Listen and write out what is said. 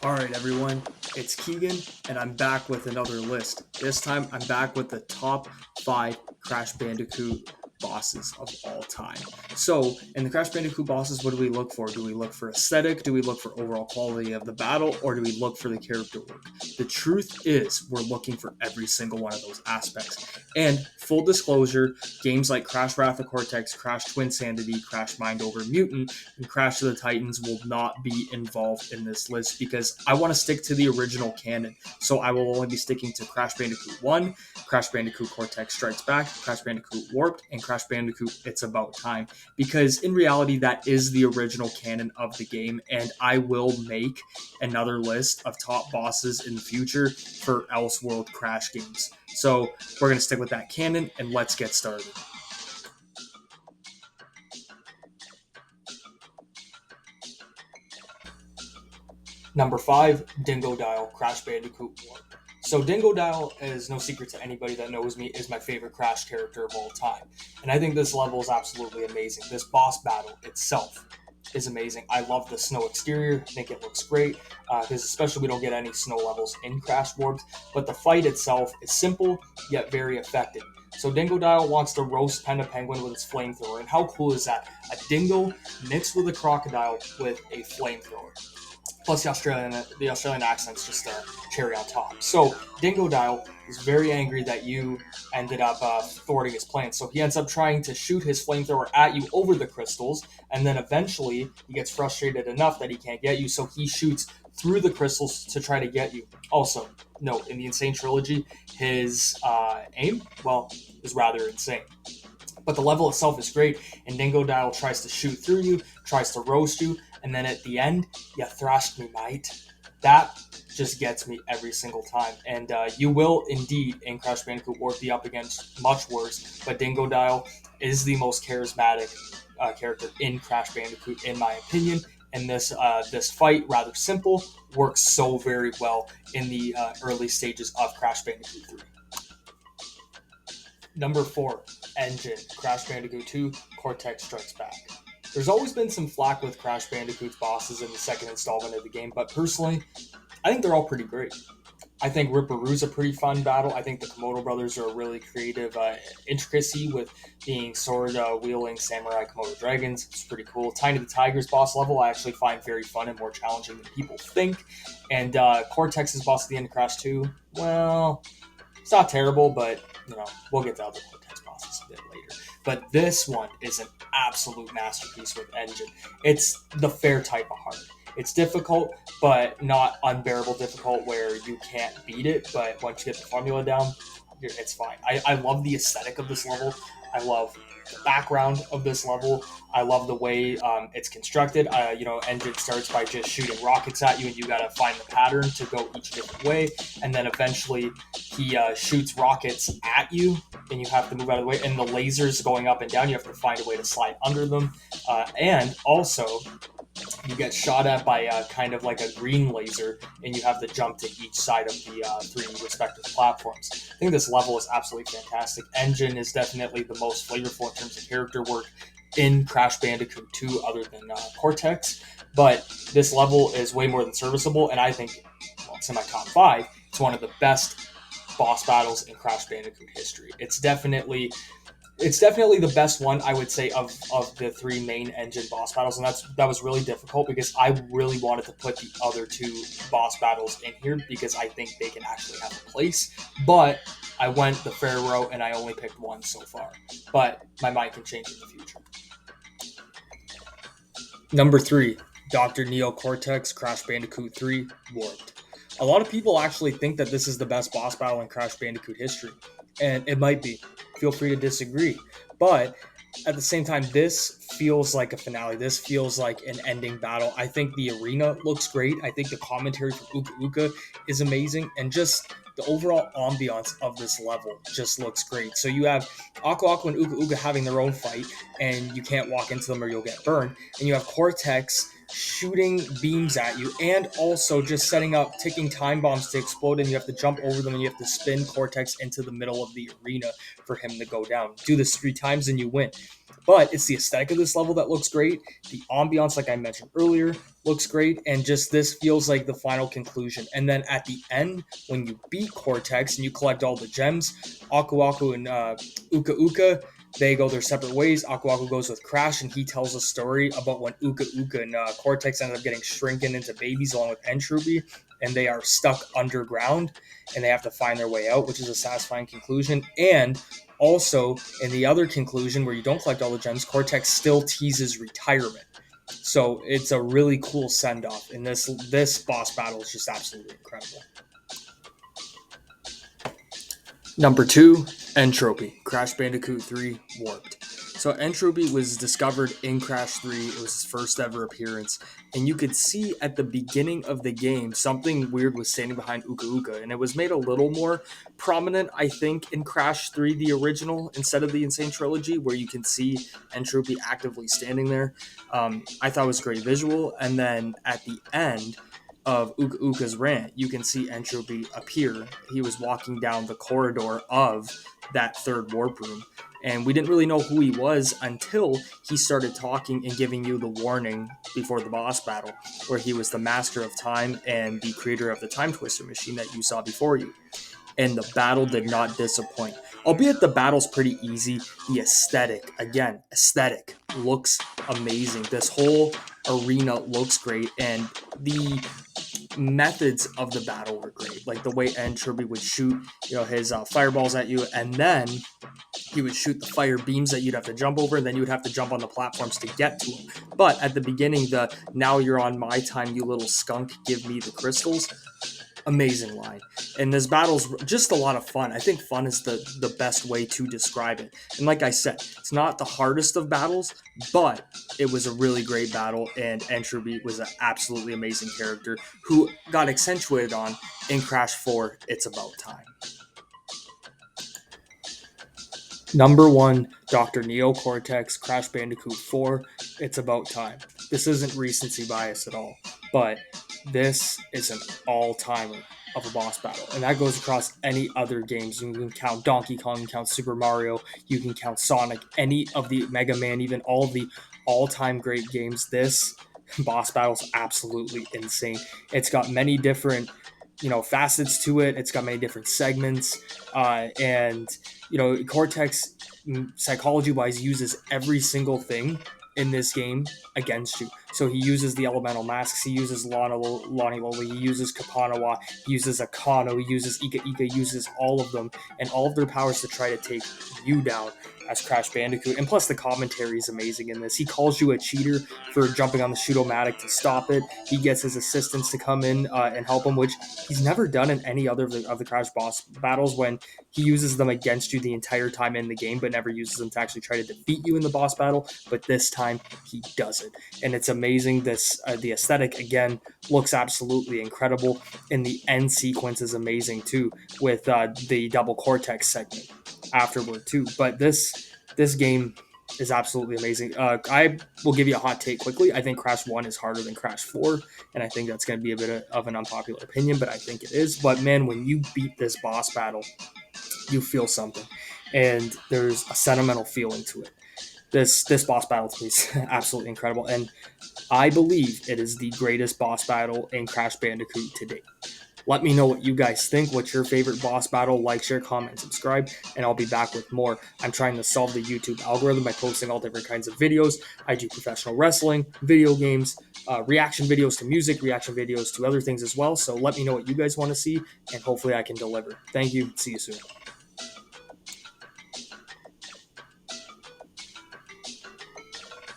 Alright everyone, it's Keegan and I'm back with another list. This time I'm back with the top 5 Crash Bandicoot bosses of all time. So, in the Crash Bandicoot bosses, what do we look for? Do we look for aesthetic? Do we look for overall quality of the battle? Or do we look for the character work? The truth is, we're looking for every single one of those aspects. And full disclosure, games like Crash Wrath of Cortex, Crash Twin Sanity, Crash Mind Over Mutant, and Crash of the Titans will not be involved in this list because I want to stick to the original canon. So I will only be sticking to Crash Bandicoot 1, Crash Bandicoot Cortex Strikes Back, Crash Bandicoot Warped, and Crash Bandicoot It's About Time. Because in reality, that is the original canon of the game, and I will make another list of top bosses in the future for Elseworld Crash games. So we're going to stick with that canon, and let's get started. Number 5, Dingodile, Crash Bandicoot 1. So Dingodile is no secret to anybody that knows me, is my favorite Crash character of all time. And I think this level is absolutely amazing. This boss battle itself is amazing. I love the snow exterior. I think it looks great because especially we don't get any snow levels in Crash Warped. But the fight itself is simple yet very effective. So Dingodile wants to roast Panda Penguin with his flamethrower. And how cool is that? A dingo mixed with a crocodile with a flamethrower. Plus the Australian accent's just a cherry on top. So Dingodile is very angry that you ended up thwarting his plan. So he ends up trying to shoot his flamethrower at you over the crystals, and then eventually he gets frustrated enough that he can't get you, so he shoots through the crystals to try to get you. Also, note, in the Insane Trilogy, his aim, well, is rather insane. But the level itself is great, and Dingodile tries to shoot through you, tries to roast you, and then at the end, you thrashed me, mate. That just gets me every single time. And you will indeed, in Crash Bandicoot Warped, be up against much worse, but Dingodile is the most charismatic character in Crash Bandicoot, in my opinion. And this fight, rather simple, works so very well in the early stages of Crash Bandicoot 3. Number 4, Engine, Crash Bandicoot 2, Cortex Strikes Back. There's always been some flack with Crash Bandicoot's bosses in the second installment of the game, but personally, I think they're all pretty great. I think Ripperoo's a pretty fun battle. I think the Komodo brothers are a really creative intricacy with being sword-wielding samurai Komodo dragons. It's pretty cool. Tiny the Tiger's boss level I actually find very fun and more challenging than people think. And Cortex's boss at the end of Crash 2, well, it's not terrible, but we'll get to other Cortex bosses a bit later. But this one is an absolute masterpiece with Engine. It's the fair type of hard. It's difficult, but not unbearable difficult where you can't beat it. But once you get the formula down, it's fine. I love the aesthetic of this level. I love the background of this level. I love the way it's constructed. Engine starts by just shooting rockets at you, and you gotta find the pattern to go each different way. And then eventually, he shoots rockets at you, and you have to move out of the way. And the lasers going up and down, you have to find a way to slide under them. And also, you get shot at by kind of like a green laser, and you have to jump to each side of the three respective platforms. I think this level is absolutely fantastic. Engine is definitely the most flavorful in terms of character work in Crash Bandicoot 2 other than Cortex, but this level is way more than serviceable, and I think, well, it's in my top 5. It's one of the best boss battles in Crash Bandicoot history. It's definitely the best one, I would say, of the 3 main Engine boss battles, and that was really difficult because I really wanted to put the other 2 boss battles in here because I think they can actually have a place, but I went the fair route and I only picked one so far, but my mind can change in the future. Number 3, Dr. Neo Cortex, Crash Bandicoot 3, Warped. A lot of people actually think that this is the best boss battle in Crash Bandicoot history, and it might be. Feel free to disagree, but at the same time, this feels like a finale. This feels like an ending battle. I think the arena looks great. I think the commentary from Uka Uka is amazing, and just the overall ambiance of this level just looks great. So you have Aku Aku and Uka Uka having their own fight, and you can't walk into them or you'll get burned. And you have Cortex shooting beams at you, and also just setting up ticking time bombs to explode, and you have to jump over them, and you have to spin Cortex into the middle of the arena for him to go down. Do this 3 times and you win. But it's the aesthetic of this level that looks great. The ambiance, like I mentioned earlier, looks great, and just this feels like the final conclusion. And then at the end, when you beat Cortex and you collect all the gems, Aku Aku and Uka Uka, they go their separate ways. Aku Aku goes with Crash, and he tells a story about when Uka Uka and Cortex ended up getting shrinking into babies along with Entropy, and they are stuck underground, and they have to find their way out, which is a satisfying conclusion. And also, in the other conclusion, where you don't collect all the gems, Cortex still teases retirement. So it's a really cool send off, and this boss battle is just absolutely incredible. Number 2, Entropy, Crash Bandicoot 3 Warped. So Entropy was discovered in Crash 3. It was his first ever appearance. And you could see at the beginning of the game something weird was standing behind Uka Uka. And it was made a little more prominent, I think, in Crash 3, the original, instead of the Insane Trilogy, where you can see Entropy actively standing there. I thought it was a great visual. And then at the end, of Uka Uka's rant, you can see Entropy appear. He was walking down the corridor of that third warp room. And we didn't really know who he was until he started talking and giving you the warning before the boss battle, where he was the master of time and the creator of the time twister machine that you saw before you. And the battle did not disappoint. Albeit the battle's pretty easy, the aesthetic looks amazing. This whole arena looks great, and the methods of the battle were great. Like the way Entropy would shoot, his fireballs at you, and then he would shoot the fire beams that you'd have to jump over, and then you would have to jump on the platforms to get to him. But at the beginning, the "now you're on my time, you little skunk, give me the crystals," amazing line. And this battle's just a lot of fun. I think fun is the best way to describe it. And like I said, it's not the hardest of battles, but it was a really great battle, and Entropy was an absolutely amazing character who got accentuated on in Crash 4, It's About Time. Number 1, Dr. Neo Cortex, Crash Bandicoot 4, It's About Time. This isn't recency bias at all, but this is an all-timer of a boss battle, and that goes across any other games. You can count Donkey Kong, you can count Super Mario, you can count Sonic, any of the Mega Man, even all of the all-time great games. This boss battle is absolutely insane. It's got many different facets to it. It's got many different segments, and Cortex, psychology wise, uses every single thing in this game against you. So he uses the elemental masks, he uses Lonnie Loli, he uses Kapanawa, he uses Akano, he uses Ika Ika, he uses all of them and all of their powers to try to take you down as Crash Bandicoot. And plus the commentary is amazing in this. He calls you a cheater for jumping on the shoot-o-matic to stop it. He gets his assistants to come in and help him, which he's never done in any other of the Crash boss battles, when he uses them against you the entire time in the game, but never uses them to actually try to defeat you in the boss battle. But this time he does it, and it's amazing. The aesthetic again looks absolutely incredible, and the end sequence is amazing too, with the double Cortex segment afterward too. But this game is absolutely amazing. I will give you a hot take quickly. I think Crash 1 is harder than Crash 4, and I think that's going to be a bit of an unpopular opinion, but I think it is. But man, when you beat this boss battle, you feel something, and there's a sentimental feeling to it. This boss battle to me is absolutely incredible, and I believe it is the greatest boss battle in Crash Bandicoot to date. Let me know what you guys think. What's your favorite boss battle? Like, share, comment, subscribe, and I'll be back with more. I'm trying to solve the YouTube algorithm by posting all different kinds of videos. I do professional wrestling, video games, reaction videos to music, reaction videos to other things as well. So let me know what you guys want to see, and hopefully I can deliver. Thank you. See you soon.